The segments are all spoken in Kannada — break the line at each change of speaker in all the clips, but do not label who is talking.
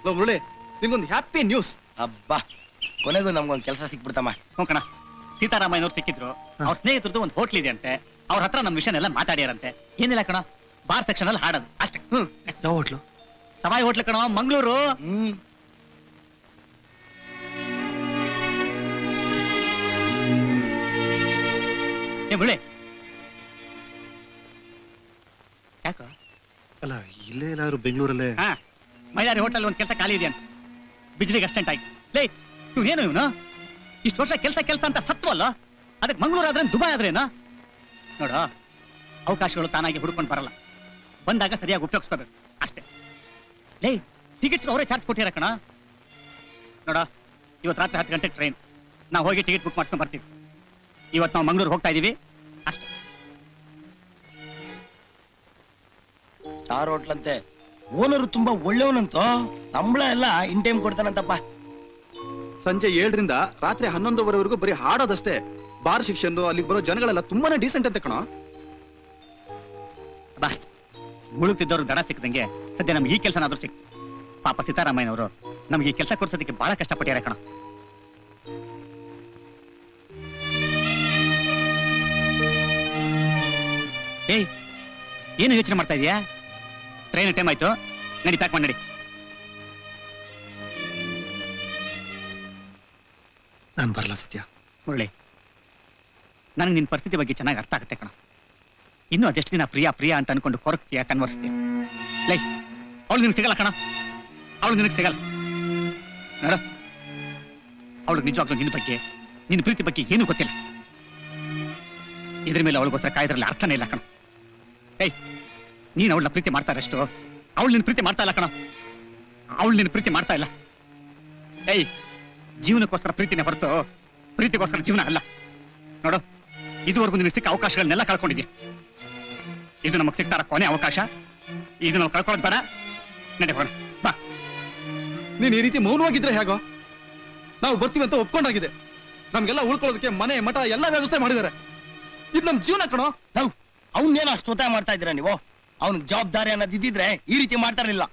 ಮುರಳಿ, ನಿಮ್ಗೊಂದು ಹ್ಯಾಪಿ ನ್ಯೂಸ್.
ಅಬ್ಬಾ, ಕೊನೆಗೂ ನಮ್ಗೊಂದು ಕೆಲಸ ಸಿಕ್ಬಿಡ್ತಮ್ಮ.
ಕಣ, ಸೀತಾರಾಮಯ್ಯನವ್ರು ಸಿಕ್ಕಿದ್ರು. ಅವ್ರ ಸ್ನೇಹಿತರದ್ದು ಒಂದು ಹೋಟ್ಲ್ ಇದೆ ಅಂತೆ. ಅವ್ರ ಹತ್ರ ನಮ್ ವಿಷಯನೆಲ್ಲ ಮಾತಾಡ್ಯಾರಂತೆ. ಏನಿಲ್ಲ ಕಣ, ಬಾರ್ ಸೆಕ್ಷನ್ ಅಲ್ಲಿ ಹಾಡೋದು ಅಷ್ಟೇ.
ಯಾವ ಹೋಟ್ಲು?
ಸವಾಯಿ ಹೋಟ್ಲು ಕಣ, ಮಂಗಳೂರು. ಮುರಳಿ, ಯಾಕ?
ಅಲ್ಲ, ಇಲ್ಲೇ ಎಲ್ಲಾರು ಬೆಂಗಳೂರಲ್ಲೇ?
ಮೈಲಾರಿ ಹೋಟೆಲ್ ಒಂದು ಕೆಲಸ ಖಾಲಿ ಇದೆ ಅಂತ, ಬಿಜ್ಲಿಗೆ ಅಷ್ಟೆಂಟ್ ಆಯ್ತು. ಲೇ, ಏನು ಇವನು ಇಷ್ಟು ವರ್ಷ ಕೆಲಸ ಅಂತ ಸತ್ವಲ್ಲ, ಅದಕ್ಕೆ ಮಂಗಳೂರು ಆದ್ರೆ ದುಬೈ ಆದ್ರೇನ? ನೋಡ, ಅವಕಾಶಗಳು ತಾನಾಗಿ ಹುಡ್ಕೊಂಡು ಬರಲ್ಲ, ಬಂದಾಗ ಸರಿಯಾಗಿ ಉಪಯೋಗಿಸ್ಕೋಬೇಕು ಅಷ್ಟೇ. ಲೇ, ಟಿಕೆಟ್ಸ್ ಅವರೇ ಚಾರ್ಜ್ ಕೊಟ್ಟಿರ ಕಣ. ನೋಡ, ಇವತ್ತು ರಾತ್ರಿ 10 ಗಂಟೆಗೆ ಟ್ರೈನ್. ನಾವು ಹೋಗಿ ಟಿಕೆಟ್ ಬುಕ್ ಮಾಡ್ಸ್ಕೊಂಡ್ ಬರ್ತೀವಿ. ಇವತ್ತು ನಾವು ಮಂಗಳೂರು ಹೋಗ್ತಾ ಇದೀವಿ ಅಷ್ಟೇ.
ಸ್ಟಾರ್ ಹೋಟ್ಲಂತೆ, ಓನರು ತುಂಬಾ ಒಳ್ಳೆಯವನಂತೋ, ಸಂಬಳ ಎಲ್ಲ ಇನ್ ಟೈಮ್ ಕೊಡ್ತಾನಂತಪ್ಪ.
ಸಂಜೆ 7ರಿಂದ ರಾತ್ರಿ 11:30ವರೆಗೂ ಬರೀ ಹಾಡೋದಷ್ಟೇ. ಬಾರ್ ಶಿಕ್ಷನ್, ಅಲ್ಲಿಗೆ ಬರೋ ಜನಗಳೆಲ್ಲ ತುಂಬಾನೇ ಡೀಸೆಂಟ್ ಅಂತ ಕಣ.
ಬಾ, ಮುಳುಗ್ತಿದ್ದವ್ರು ದಡ ಸಿಕ್ಕದಂಗೆ ಸದ್ಯ ನಮ್ಗೆ ಈ ಕೆಲಸನಾದ್ರೂ ಸಿಕ್ತು. ಪಾಪ ಸೀತಾರಾಮಯ್ಯನವರು ನಮ್ಗೆ ಈ ಕೆಲಸ ಕೊಡ್ಸೋದಕ್ಕೆ ಬಹಳ ಕಷ್ಟಪಟ್ಟಾರೆ ಕಣ. ಏಯ್, ಏನು ಯೋಚನೆ ಮಾಡ್ತಾ ಇದೀಯಾ? ಟ್ರೈನ್ ಟೈಮ್ ಆಯ್ತು, ನಡಿ, ಪ್ಯಾಕ್ ಮಾಡಿ ನಡಿ.
ನಾನು ಬರಲ್ಲ ಸತ್ಯ.
ಮುರಳಿ, ನನಗೆ ನಿನ್ನ ಪರಿಸ್ಥಿತಿ ಬಗ್ಗೆ ಚೆನ್ನಾಗಿ ಅರ್ಥ ಆಗುತ್ತೆ ಕಣ. ಇನ್ನು ಅದೆಷ್ಟು ದಿನ ಪ್ರಿಯಾ ಅಂತ ಅನ್ಕೊಂಡು ಕೊರಗ್ತೀಯ, ಕನ್ವರ್ಸ್ತೀಯ. ಲೈ, ಅವಳು ನಿನಗೆ ಸಿಗಲ್ಲ ಕಣ, ಅವಳು ನಿನಗೆ ಸಿಗಲ್ಲ. ನೋಡ, ಅವಳಿಗೆ ನಿಜವಾಗ್ಲೂ ನಿನ್ನ ಬಗ್ಗೆ, ನಿನ್ನ ಪ್ರೀತಿ ಬಗ್ಗೆ ಏನೂ ಗೊತ್ತಿಲ್ಲ. ಇದ್ರ ಮೇಲೆ ಅವಳಿಗೋಸ್ಕರ ಕಾಯ್ದ್ರಲ್ಲಿ ಅರ್ಥನೇ ಇಲ್ಲ ಕಣ. ಏಯ್, ನೀನು ಅವಳನ್ನ ಪ್ರೀತಿ ಮಾಡ್ತಾ ಇರಷ್ಟು ಅವಳು ನಿನ್ನ ಪ್ರೀತಿ ಮಾಡ್ತಾ ಇಲ್ಲ ಕಣ. ಅವಳು ನಿನ್ನ ಪ್ರೀತಿ ಮಾಡ್ತಾ ಇಲ್ಲ. ಏಯ್, ಜೀವನಕ್ಕೋಸ್ಕರ ಪ್ರೀತಿನೇ ಹೊರತು ಪ್ರೀತಿಗೋಸ್ಕರ ಜೀವನ ಅಲ್ಲ. ನೋಡು, ಇದುವರೆಗೂ ನಿನಗೆ ಸಿಕ್ಕ ಅವಕಾಶಗಳನ್ನೆಲ್ಲ ಕಳ್ಕೊಂಡಿದ್ಯಾ. ಇದು ನಮಗೆ ಸಿಗ್ತಾರ ಕೊನೆ ಅವಕಾಶ. ಇದು ನಾವು ಕಳ್ಕೊಳ್ಳೋದು ಬೇಡ. ನಡೆ ಹೋಗೋಣ, ಬಾ.
ನೀನ್ ಈ ರೀತಿ ಮೌನವಾಗಿದ್ರೆ ಹೇಗೋ? ನಾವು ಬರ್ತೀವಿ ಅಂತ ಒಪ್ಕೊಂಡಾಗಿದೆ. ನಮ್ಗೆಲ್ಲ ಉಳ್ಕೊಳ್ಳೋದಕ್ಕೆ ಮನೆ ಮಠ ಎಲ್ಲ ವ್ಯವಸ್ಥೆ ಮಾಡಿದ್ದಾರೆ. ಇದು ನಮ್ ಜೀವನ ಕಣೋ.
ನಾವು ಅವನ್ನೇನೋ ಅಷ್ಟು ಒತ್ತಾಯ ಮಾಡ್ತಾ ಇದ್ದೀರಾ ನೀವು? ಅವನಿಗೆ ಜವಾಬ್ದಾರಿ ಅನ್ನೋದು ಇದ್ದಿದ್ರೆ ಈ ರೀತಿ ಮಾಡ್ತಾರಿಲ್ಲ.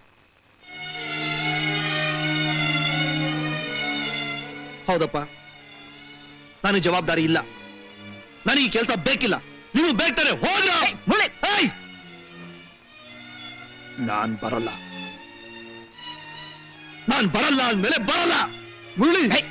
ಹೌದಪ್ಪ, ನನಗೆ ಜವಾಬ್ದಾರಿ ಇಲ್ಲ. ನನಗೆ ಕೆಲಸ ಬೇಕಿಲ್ಲ. ನೀವು ಬೇಕಾರೆ ಹೋದ್ರ. ನಾನ್ ಬರಲ್ಲ. ನಾನ್ ಬರಲ್ಲ ಅಂದ್ಮೇಲೆ ಬರಲ್ಲ. ಮುರಳಿ,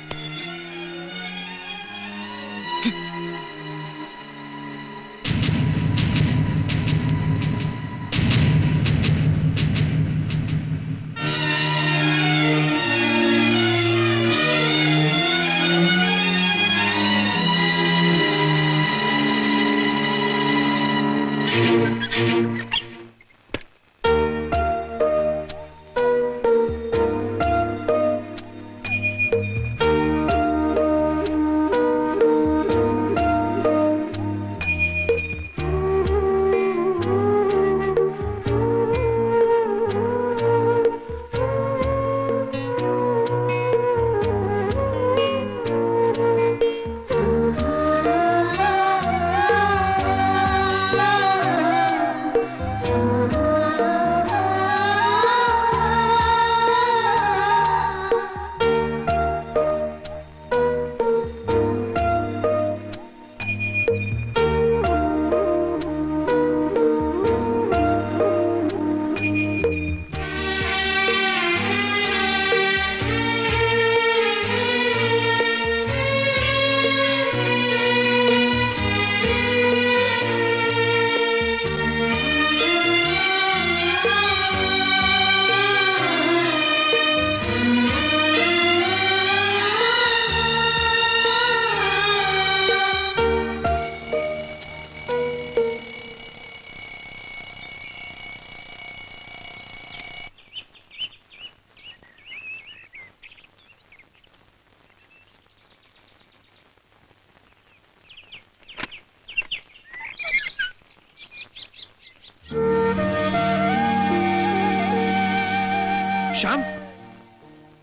ಶ್ಯಾಮ್,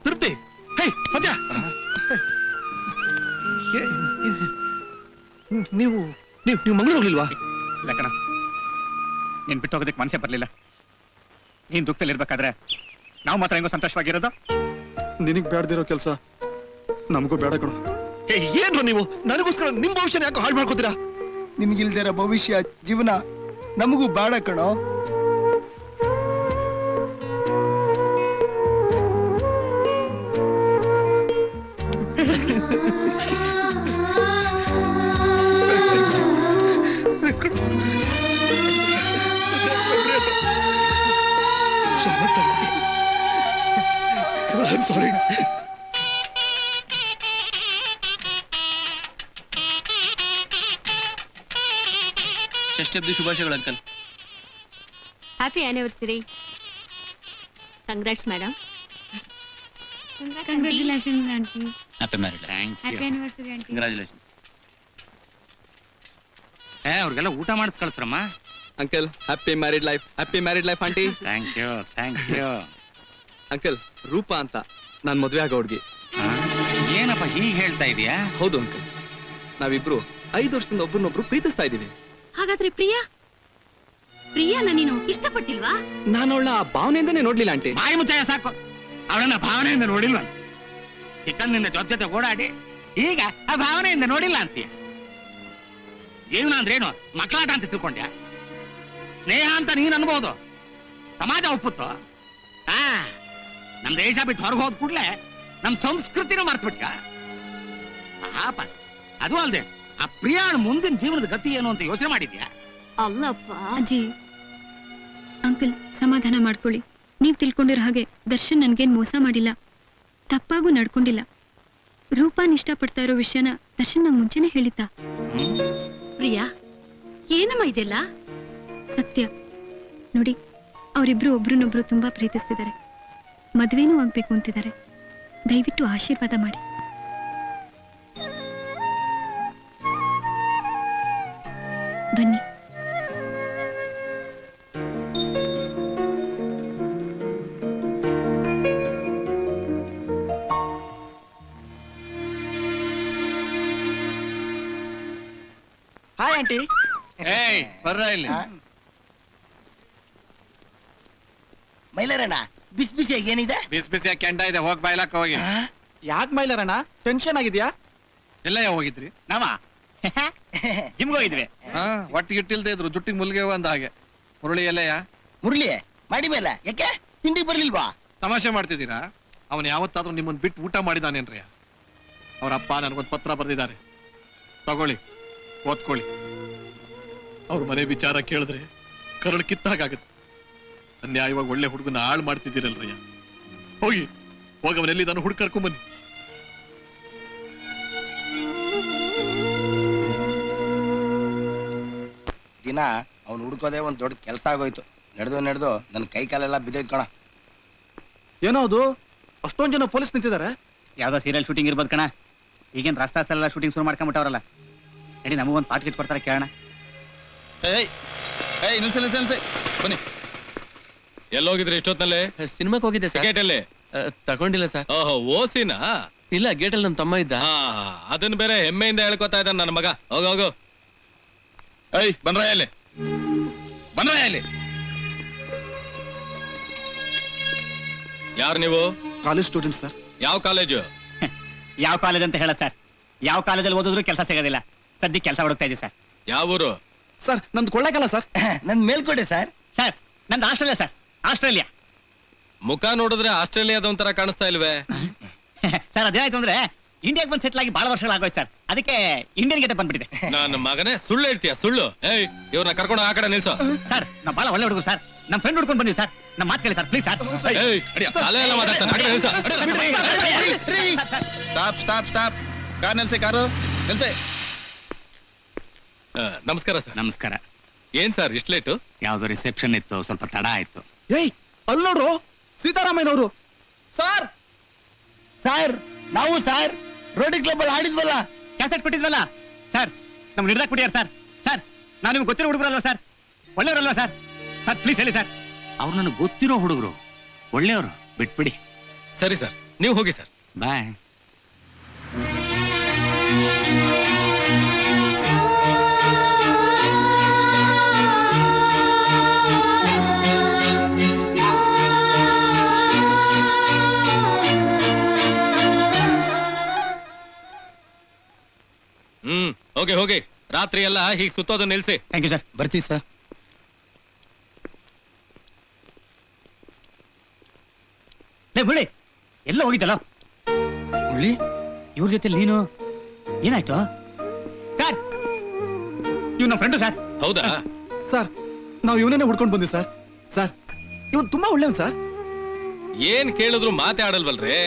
ತೃಪ್ತಿ, ಹೇ ಸದ್ಯ, ನೀವು ಮಂಗಳೂರು ಹೋಗ್ಲಿಲ್ವಾ?
ಇಲ್ಲ ಕಣ, ನೀನ್ ಬಿಟ್ಟು ಹೋಗೋದಕ್ಕೆ ಮನಸ್ಸೇ ಬರ್ಲಿಲ್ಲ. ನೀನ್ ದುಃಖದಲ್ಲಿರ್ಬೇಕಾದ್ರೆ ನಾವು ಮಾತ್ರ ಹೆಂಗೋ ಸಂತೋಷವಾಗಿರೋದು.
ನಿನಗ್ ಬೇಡದಿರೋ ಕೆಲಸ ನಮಗೂ ಬೇಡ ಕಣೋ.
ಏನ್ರ ನೀವು ನನಗೋಸ್ಕರ ನಿಮ್ ಭವಿಷ್ಯನ ಯಾಕೆ ಹಾಳು ಮಾಡ್ಕೋತೀರಾ?
ನಿಮ್ಗಿಲ್ದಿರ ಭವಿಷ್ಯ ಜೀವನ ನಮಗೂ ಬೇಡ ಕಣೋ.
ಸಾರಿ.
ಷಷ್ಠಿ ಶುಭಾಶಯಗಳು uncle.
Happy anniversary. Congrats madam.
Congratulations aunty.
Happy married.
Happy anniversary aunty.
Congratulation. ಅವ್ರಿಗೆಲ್ಲ ಊಟ ಮಾಡಿಸ್ ಕಳ್ಸ್ರಮ್ಮ.
Uncle happy married life. Happy married life aunty.
Thank you thank you.
Uncle Rupa ಅಂತ ನಾನ್ ಮದ್ವೆ ಆಗೋ ಹುಡ್ಗಿ.
ಏನಪ್ಪ ಹೀಗೆ ಹೇಳ್ತಾ ಇದೀಯಾ?
ಹೌದು ಅಂಕಲ್, ನಾವಿಬ್ರು 5 ವರ್ಷದಿಂದ ಒಬ್ರನ್ನೊಬ್ರು ಪ್ರೀತಿಸ್ತಾ ಇದೀವಿ.
ಹಾಗಾದ್ರೆ ಪ್ರಿಯಾ ನೀನು ಇಷ್ಟಪಟ್ಟಿಲ್ವಾ?
ನಾನು ಅವಳ ಭಾವನೆಯಿಂದನೇ ನೋಡ್ಲಿಲ್ಲ ಆಂಟಿ.
ಬಾಯಿ ಮುಚ್ಚಾಯ ಸಾಕು. ಅವಳನ್ನ ಭಾವನೆಯಿಂದ ನೋಡಿಲ್ವ? ಚಿಕ್ಕಂದಿಂದ ಜೊತೆ ಓಡಾಡಿ ಈಗ ಆ ಭಾವನೆಯಿಂದ ನೋಡಿಲ್ಲ ಅಂತೀಯ? ಜೀವನ ಅಂದ್ರೇನು ಮಕ್ಕಳಾಟ ಅಂತ ತಿಳ್ಕೊಂಡ್ಯಾ? ಸ್ನೇಹ ಅಂತ ನೀನ್ ಅನ್ಬೋದು, ಸಮಾಜ ಒಪ್ಪುತ್ತೋ? ನಮ್ ದೇಶ ಬಿಟ್ಟು ಹೊರಗೆ ಹೋದ್ ಕೂಡ್ಲೆ ನಮ್ ಸಂಸ್ಕೃತಿನೂ ಮರ್ತ್ಬಿಟ್ಟ. ಪಾಪ. ಅದು ಅಲ್ದೆ ಆ ಪ್ರಿಯಾಣ ಮುಂದಿನ ಜೀವನದ ಗತಿ ಏನು ಅಂತ ಯೋಚನೆ ಮಾಡಿದ್ಯಾ?
ಅಲ್ಲಪ್ಪ
ಅಜ್ಜಿ, ಅಂಕಲ್ ಸಮಾಧಾನ ಮಾಡ್ಕೊಳ್ಳಿ. ನೀವ್ ತಿಳ್ಕೊಂಡಿರೋ ಹಾಗೆ ದರ್ಶನ್ ನನ್ಗೇನ್ ಮೋಸ ಮಾಡಿಲ್ಲ, ತಪ್ಪಾಗೂ ನಡ್ಕೊಂಡಿಲ್ಲ. ರೂಪಾನ್ ಇಷ್ಟಪಡ್ತಾ ಇರೋ ವಿಷಯನ ದರ್ಶನ್ ನಂಗ್ ಮುಂಚೆನೆ ಹೇಳಿದ್ದ.
ಪ್ರಿಯಾ, ಏನಮ್ಮ ಇದೆಲ್ಲ?
ಸತ್ಯ ನೋಡಿ, ಅವರಿಬ್ರು ಒಬ್ರನ್ನೊಬ್ರು ತುಂಬಾ ಪ್ರೀತಿಸ್ತಿದ್ದಾರೆ, ಮದ್ವೆನೂ ಆಗ್ಬೇಕು ಅಂತಿದ್ದಾರೆ. ದಯವಿಟ್ಟು ಆಶೀರ್ವಾದ ಮಾಡಿ. ಬನ್ನಿ.
Hi aunty.
ಏಯ್ ಬರ್ರ ಇಲ್ಲಿ.
ಮೈಲಾರಣ್ಣ, ಬಿಸಿ ಬಿಸಿಯಾಗಿ ಏನಿದೆ?
ಬಿಸಿ ಬಿಸಿಯಾಗಿ ಕೆಂಡ ಇದೆ, ಹೋಗಿ ಬಾಯ್ಲಾಕ ಹೋಗಿ.
ಯಾಕೆ ಮೈಲಾರಣ್ಣ ಟೆನ್ಷನ್ ಆಗಿದ್ಯಾ?
ಎಲ್ಲ ಹೋಗಿದ್ರಿ?
ನಾವ ಜಿಮ್ಗೆ ಹೋಗಿದ್ವಿ.
ಒಟ್ಟಿಗೆ ಇಟ್ಟಿಲ್ದೇ ಇದ್ರು, ಜುಟ್ಟಿಗೆ ಮುಲ್ಗೆ ಅಂದ ಹಾಗೆ. ಮುರುಳಿ ಎಲ್ಲಯ್ಯ?
ಮುರಳಿ ಮಾಡಿ ಮೇಲೆ ಯಾಕೆ ತಿಂಡಿ ಬರ್ಲಿಲ್ವಾ?
ತಮಾಷೆ ಮಾಡ್ತಿದ್ದೀರಾ? ಅವನು ಯಾವತ್ತಾದ್ರೂ ನಿಮ್ಮನ್ನ ಬಿಟ್ಟು ಊಟ ಮಾಡಿದಾನೇನ್ರಿ? ಅವರಪ್ಪ ನನಗೊಂದು ಪತ್ರ ಬರೆದಿದ್ದಾರೆ, ತಗೊಳ್ಳಿ, ಓದ್ಕೊಳ್ಳಿ. ಅವ್ರ ಮನೆ ವಿಚಾರ ಕೇಳಿದ್ರೆ ಕರಳು ಕಿತ್ತಾಗತ್ತೆ. ಅನ್ಯಾಯವಾಗಿ ಒಳ್ಳೆ ಹುಡುಗನ ಹಾಳು ಮಾಡ್ತಿದ್ದೀರಲ್ರಯ್ಯ. ಹೋಗಿ ಅವನೆಲ್ಲಿದ್ದಾನು ಹುಡುಕರ್ಕೊಂಬನ್ನಿ.
ದಿನ ಅವ್ನು ಹುಡ್ಕೋದೇ ಒಂದ್ ದೊಡ್ಡ ಕೆಲಸ ಆಗೋಯ್ತು. ನಡೆದು ನನ್ ಕೈ ಕಾಲೆಲ್ಲ ಬಿದ್ದೈತ್ ಕಣ.
ಏನೋ ಅದು ಅಷ್ಟೊಂದ್ ಜನ ಪೊಲೀಸ್ ನಿಂತಿದ್ದಾರೆ.
ಯಾವ್ದೋ ಸೀರಿಯಲ್ ಶೂಟಿಂಗ್ ಇರ್ಬೋದು ಕಣ. ಈಗೇನ್ ರಾಸ್ತಾಸ್ತೆಲ್ಲ ಶೂಟಿಂಗ್ ಶುರು ಮಾಡ್ಕೊಂಬಿಟ್ಟವ್ರಲ್ಲ. ನಡಿ ನಮಗೊಂದು ಪಾಟ್ ಗಿಟ್ ಕೊಡ್ತಾರೆ, ಕೇಳೋಣ.
ನಿಲ್ಸಿ ಬನ್ನಿ.
ಎಲ್ಲೋಗಿದ್ರಿ ಇಷ್ಟೊತ್ತಲ್ಲಿ?
ಸಿನಿಮಾಕ್ ಹೋಗಿದ್ದೆ ಸರ್.
ಗೇಟ್ ಅಲ್ಲಿ
ತಗೊಂಡಿಲ್ಲ ಸರ್.
ಓಹೋ, ಓಸಿನಾ?
ಇಲ್ಲ, ಗೇಟಲ್ಲಿ ನಮ್ ತಮ್ಮ ಇದ್ದ.
ಅದನ್ನ ಬೇರೆ ಹೆಮ್ಮೆಯಿಂದ ಹೇಳ್ಕೊತಾ ಇದ್ದಾನ ನನ್ನ ಮಗ. ಹೋಗು.
ಬನ್ರಾಯಲ್ಲಿ
ಯಾರು ನೀವು?
College student sir.
ಯಾವ ಕಾಲೇಜು?
ಯಾವ ಕಾಲೇಜ್ ಅಂತ ಹೇಳ ಸರ್? ಯಾವ ಕಾಲೇಜಲ್ಲಿ ಓದಿದ್ರು ಕೆಲಸ ಸಿಗೋದಿಲ್ಲ. ಸದ್ಯಕ್ಕೆ ಕೆಲಸ ಹುಡುಕ್ತಾ ಇದ್ದೀವಿ ಸರ್.
ಯಾವ ಊರು?
ಸರ್ ನಂದು ಕೊಳ್ಳೇಗಾಲ ಸರ್.
ನನ್ ಮೇಲ್ಕೊಡೆ ಸರ್.
ಸರ್ ನಂದು ಆಸ್ಟ್ರೇಲಿಯಾ ಸರ್, ಆಸ್ಟ್ರೇಲಿಯಾ.
ಮುಖ ನೋಡಿದ್ರೆ ಆಸ್ಟ್ರೇಲಿಯಾದ ಒಂಥರ ಕಾಣಿಸ್ತಾ ಇಲ್ವೇ?
ಸರ್ ಅದೇನಾಯ್ತು ಅಂದ್ರೆ ಇಂಡಿಯಾಗೆ ಬಂದು ಸೆಟ್ಲ್ ಆಗಿ ಬಹಳ ವರ್ಷಗಳಾಗೋಯ್ತು ಸರ್. ಅದಕ್ಕೆ ಇಂಡಿಯನ್ ಗೆಟಪ್ ಬಂದ್ಬಿಟ್ಟಿದೆ.
ನನ್ನ ಮಗನೇ, ಸುಳ್ಳು ಹೇಳ್ತೀಯ? ಸುಳ್ಳು. ಏಯ್, ಇವ್ರನ್ನ ಕರ್ಕೊಂಡು ಆ ಕಡೆ ನಿಲ್ಸೋ.
ಸರ್ ನಾವು ಬಹಳ ಒಳ್ಳೆ ಹುಡುಗರು ಸರ್. ನಮ್ಮ ಫ್ರೆಂಡ್ ಹುಡ್ಕೊಂಡು ಬಂದಿವಿ ಸರ್. ನಮ್ಮ ಮಾತು ಕೇಳಿ ಸರ್, ಪ್ಲೀಸ್ ಸರ್.
ಏಯ್, ತಲೆ ಎಲ್ಲ ಮಾತಾಡ್ತಾನೆ. ಆ ಕಡೆ ನಿಲ್ಸು.
ಸ್ಟಾಪ್ ಕಾರ್ ನಿಲ್ಸಿ, ಕಾರು ನಿಲ್ಸಿ.
ನಮಸ್ಕಾರ ಸರ್.
ನಮಸ್ಕಾರ.
ಏನ್ ಸರ್ ಇಷ್ಟ ಲೇಟು?
ಯಾವ್ದೋ ರಿಸೆಪ್ಷನ್ ಇತ್ತು, ಸ್ವಲ್ಪ ತಡ ಆಯ್ತು.
ಏಯ್ ಅಲ್ಲಿ ನೋಡ್ರು, ಸೀತಾರಾಮಯ್ಯನವರು. ಸರ್
ಸರ್ ನಾವು ಸರ್ ರೋಟರಿ ಕ್ಲಬ್ ಅಲ್ಲಿ ಆಡಿದ್ವಲ್ಲ,
ಕ್ಯಾಸೆಟ್ ಕೊಟ್ಟಿದ್ವಲ್ಲ ಸರ್, ನಮ್ಗೆ ಹಿಡ್ದಾಕ್ ಕೊಟ್ಟಿಯಾರ ಸರ್. ಸರ್ ನಾವು ನಿಮ್ಗೆ ಗೊತ್ತಿರೋ ಹುಡುಗರಲ್ವಾ ಸರ್? ಒಳ್ಳೆಯವರಲ್ವಾ ಸರ್? ಸರ್ ಪ್ಲೀಸ್ ಹೇಳಿ ಸರ್.
ಅವ್ರು ನನಗೆ ಗೊತ್ತಿರೋ ಹುಡುಗರು, ಒಳ್ಳೆಯವರು, ಬಿಟ್ಬಿಡಿ.
ಸರಿ ಸರ್, ನೀವು ಹೋಗಿ ಸರ್.
ಬಾಯ್.
ಹೋಗಿ ಹೋಗಿ ರಾತ್ರಿ ಎಲ್ಲ ಹೀಗ್ ಸುತ್ತೋದು ನಿಲ್ಸಿ.
Thank you sir.
ಬರ್ತೀವಿ ಸರ್.
ಲೇ ಮುಳ್ಳಿ, ಎಲ್ಲ ಹೋಗಿದ್ದಲ್ಲ
ಮುಳ್ಳಿ,
ಇವ್ರ ಜೊತೆ ನೀನು ಏನಾಯ್ತು ಸರ್? ಇವ್ ನಮ್ಮ ಫ್ರೆಂಡು ಸರ್.
ಹೌದಾ?
ಸರ್ ನಾವು ಇವನನ್ನೇ ಹುಡ್ಕೊಂಡು ಬಂದ್ವಿ ಸರ್. ಸರ್ ಇವನು ತುಂಬಾ ಒಳ್ಳೆಯವನ್ ಸರ್.
ಏನ್ ಕೇಳಿದ್ರು ಮಾತೇ ಆಡಲ್ವಲ್ರಿ.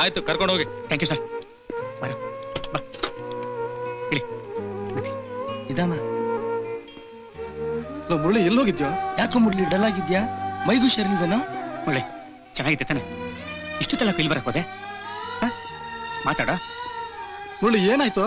ಆಯ್ತು, ಕರ್ಕೊಂಡು ಹೋಗಿ.
Thank you sir. ಬರ ಬಾ ಇಳಿ.
ಇದಾನ?
ನಾವು ಮುರಳಿ ಎಲ್ಲಿ ಹೋಗಿದ್ಯೋ?
ಯಾಕೋ ಮುಡ್ಲಿ ಡಲ್ ಆಗಿದ್ಯಾ? ಮೈಗೂ ಶರೀರವೇನೋ?
ಮುಳ್ಳಿ ಚೆನ್ನಾಗಿತ್ತೆ ತಾನೆ? ಇಷ್ಟೊತ್ತೆಲ್ಲ ಕೈಲಿ ಬರಕ್ ಹೋದೆ? ಮಾತಾಡ.
ಮುರಳಿ ಏನಾಯ್ತು?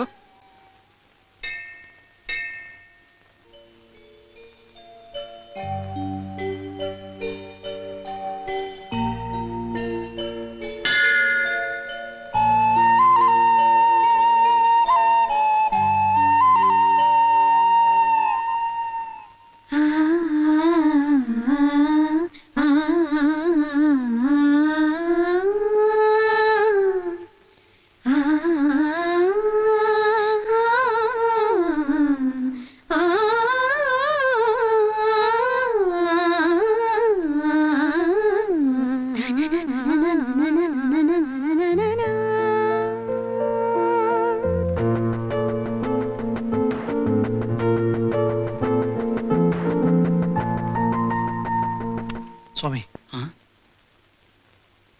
ಸ್ವಾಮಿ,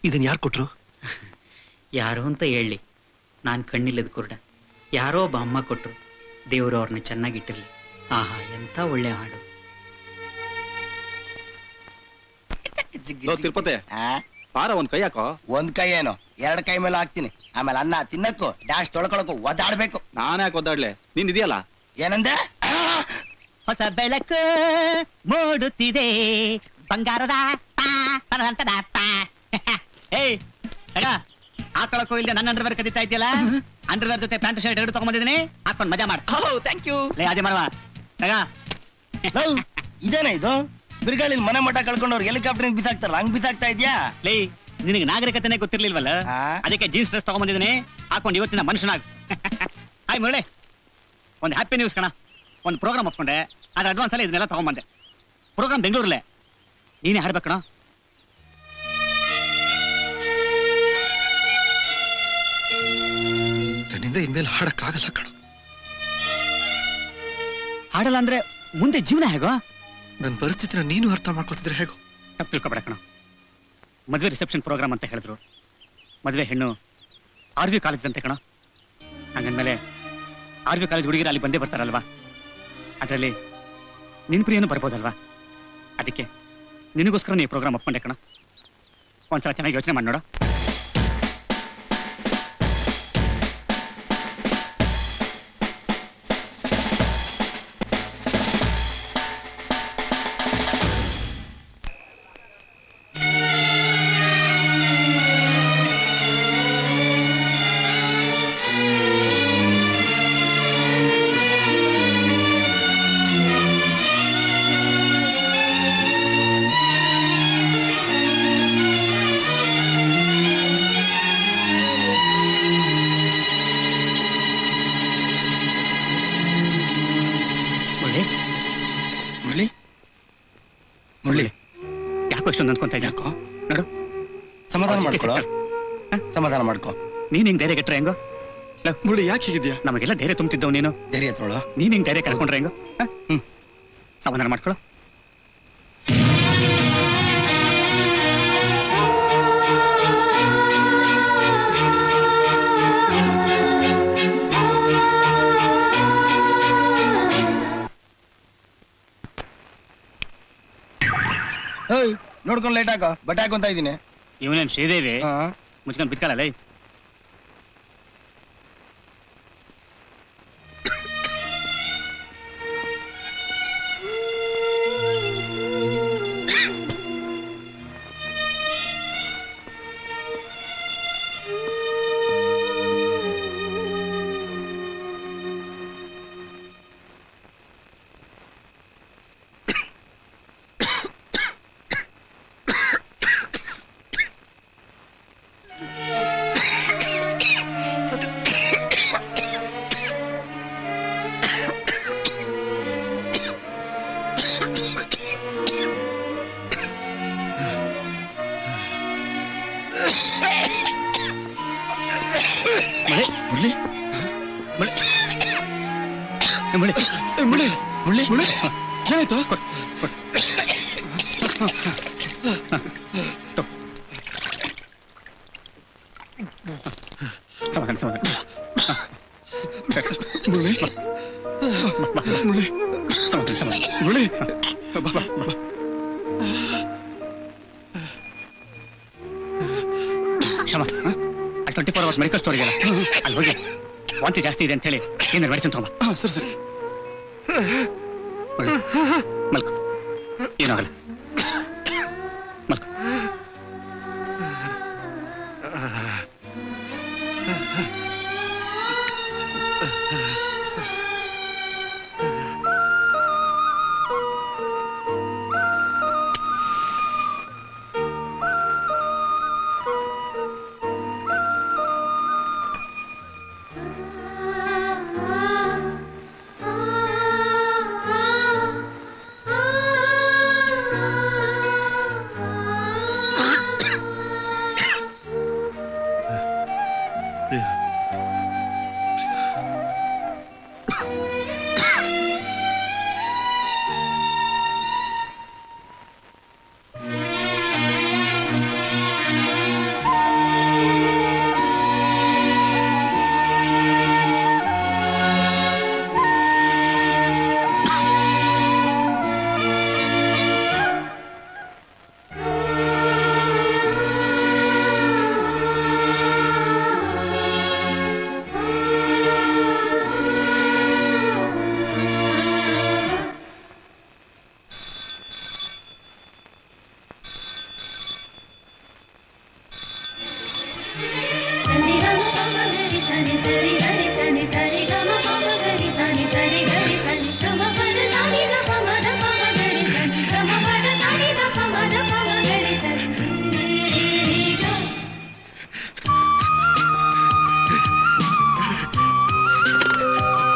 ಇದನ್ ಯಾರು ಕೊಟ್ರು?
ಯಾರು ಅಂತ ಹೇಳಿ, ನಾನು ಕಣ್ಣಿಲ್ಲದ ಕುರುಡ. ಯಾರೋ ಒಬ್ಬ ಅಮ್ಮ ಕೊಟ್ರು. ದೇವರು ಅವ್ರನ್ನ ಚೆನ್ನಾಗಿಟ್ಟಿರ್ಲಿ. ಆಹಾ, ಎಂತ ಒಳ್ಳೆ ಹಾಡು.
ತಿರುಪತಿ ಪಾರ ಒಂದ್ ಕೈ ಹಾಕೋ.
ಒಂದ್ ಕೈ ಏನೋ, 2 ಕೈ ಮೇಲೆ ಹಾಕ್ತೀನಿ. ಆಮೇಲೆ ಅನ್ನ ತಿನ್ನಕ್ಕೂ ಡ್ಯಾಶ್ ತೊಳ್ಕೊಳಕ್ಕೂ ಒದ್ದಾಡ್ಬೇಕು.
ನಾನೇ ಯಾಕೆ ಒದ್ದಾಡ್ಲೆ? ನೀನ್ ಇದೆಯಲ್ಲ.
ಏನಂದೆ?
ಹೊಸ ಬೆಳಕು ಮೂಡುತ್ತಿದೆ, ಬಂಗಾರದ ಏಯ್ ತಗ, ಹಾಕೊಳಕ್ಕೂ ಇಲ್ಲದೆ ನನ್ನ ಅಂಡರ್ವೇರ್ ಕದೀತಾ ಇದೆಯಲ್ಲ. ಅಂಡರ್ವೇರ್ ಜೊತೆ ಪ್ಯಾಂಟ್ ಶರ್ಟ್ 2 ತಗೊಂಬಂದಿದ್ದೀನಿ. ಹಾಕೊಂಡ್ ಮಜಾ ಮಾಡ.
Thank you.
ಲೇ ಅದೇ ಮಾಡವ ತಗ.
ಇದೇನ ಇದು? ಬಿರುಗಾಳಿಲ್ ಮನೆ ಮಠ ಕಳ್ಕೊಂಡವ್ರು ಹೆಲಿಕಾಪ್ಟರ್ ಬಿಸಾಕ್ತಾರಲ್ಲ, ಹಂಗ್ ಬಿಸಾಕ್ತಾ ಇದ್ಯಾ?
ಲೇ, ನಿನಗೆ ನಾಗರಿಕತೆನೇ ಗೊತ್ತಿರ್ಲಿಲ್ವಲ್ಲ,
ಆ?
ಅದಕ್ಕೆ ಜೀನ್ಸ್ ಡ್ರೆಸ್ ತಗೊಂಬಂದಿದ್ದೀನಿ. ಹಾಕೊಂಡು ಇವತ್ತಿನ ಮನುಷ್ಯನಾಗ. ಹಾಯ್ ಮುರಳಿ, ಒಂದು ಹ್ಯಾಪಿ ನ್ಯೂಸ್ ಕಣ. ಒಂದು ಪ್ರೋಗ್ರಾಮ್ ಒಪ್ಕೊಂಡೆ, ಅದ್ರ ಅಡ್ವಾನ್ಸ್ ಅಲ್ಲಿ ಇದನ್ನೆಲ್ಲ ತಗೊಂಬಂದೆ. ಪ್ರೋಗ್ರಾಮ್ ಬೆಂಗಳೂರಲ್ಲೇ. ನೀನೇ ಹಾಡ್ಬೇಕಣ.
ನನ್ನಿಂದ ಇನ್ಮೇಲೆ ಹಾಡಕ್ಕಾಗಲ್ಲ ಕಣ.
ಹಾಡಲ್ಲ ಅಂದ್ರೆ ಮುಂದೆ ಜೀವನ ಹೇಗೋ?
ನನ್ನ ಪರಿಸ್ಥಿತಿನ ನೀನು ಅರ್ಥ ಮಾಡ್ಕೊತಿದ್ರೆ ಹೇಗೋ?
ತಪ್ಪು ತಿಳ್ಕೊಬೇಡ ಕಣ. ಮದುವೆ ರಿಸೆಪ್ಷನ್ ಪ್ರೋಗ್ರಾಮ್ ಅಂತ ಹೇಳಿದ್ರು. ಮದುವೆ ಹೆಣ್ಣು RV ಕಾಲೇಜ್ ಅಂತೆ ಕಣ. ಹಂಗಂದ್ಮೇಲೆ RV ಕಾಲೇಜ್ ಹುಡುಗಿರು ಅಲ್ಲಿ ಬಂದೇ ಬರ್ತಾರಲ್ವಾ? ಅದರಲ್ಲಿ ನಿನ್ ಪ್ರಿಯನೂ ಬರ್ಬೋದಲ್ವಾ? ಅದಕ್ಕೆ ನಿನಗೋಸ್ಕರ ನೀ ಪ್ರೋಗ್ರಾಮ್ ಒಪ್ಕೊಂಡೆ ಕಣ. ಒಂದ್ಸಲ ಚೆನ್ನಾಗಿ ಯೋಚನೆ ಮಾಡಿ ನೋಡ.
ಮುರಳಿ, ಮುರಳಿ,
ಯಾಕೋ ಇಷ್ಟೊಂದು ಅನ್ಕೊಂತ ಇದ್ದ?
ಯಾಕೋ?
ನೋಡು,
ಸಮಾಧಾನ ಮಾಡ್ಕೊಳ್ಳೋ. ಸಮಾಧಾನ ಮಾಡ್ಕೊ.
ನೀನ್ ಹಿಂಗ್ ಧೈರ್ಯ ಕೆಟ್ರೆ ಹೆಂಗೋ?
ಮುರಳಿ ಯಾಕೆ ಹೀಗಿದ್ಯಾ?
ನಮಗೆಲ್ಲ ಧೈರ್ಯ ತುಂಬ್ತಿದ್ದವ್ ನೀನು.
ಧೈರ್ಯ ತೊಳೋ.
ನೀನ್ ಹಿಂಗ್ ಧೈರ್ಯ ಕಳ್ಕೊಂಡ್ರೆ ಹೆಂಗೋ? ಸಮಾಧಾನ ಮಾಡ್ಕೊಳ್ಳೋ.
ನೋಡ್ಕೊಂಡು ಲೈಟ್ ಹಾಕೋ, ಬಟ್ಟೆ ಹಾಕೊಂತ ಇದ್ದೀನಿ.
ಇವನೇನ್ ಶ್ರೀದೇವಿ ಮುಚ್ಕೊಂಡ್ ಬಿತ್ಕಲ್ಲ. ಮಳೆ ಮುರಳಿ ಮಳೆ ಮಳೆ
ಮುಳ್ಳಿ
ಮುರಳಿ
ಮುಳ್ಳಿ ಏನಾಯ್ತು?
ಸಮಾಧಾನ ಸಮಾಧಾನ
ಮುಳ್ಳಿ ಮುಳ್ಳಿ
ಸಮಾಧಾನ ಸಮಾಧಾನ
ಮುಳ್ಳಿ
ಕ್ಷಮ ಅಲ್ಲಿ 24 ಅವರ್ಸ್ ಮೆಡಿಕಲ್ ಸ್ಟೋರ್ ಇದೆಯಲ್ಲ ಅಲ್ಲಿ ಹೋಗಿ ವಾಂತಿ ಜಾಸ್ತಿ ಇದೆ ಅಂತ ಹೇಳಿ ಏನಾರು ಮೆಡಿಸಿನ್ ತಗೊಂಬ.
ಸರಿ ಸರಿ.
ಮಲ್ಕು, ಏನಾಗಲ್ಲ, ಮಲ್ಕು.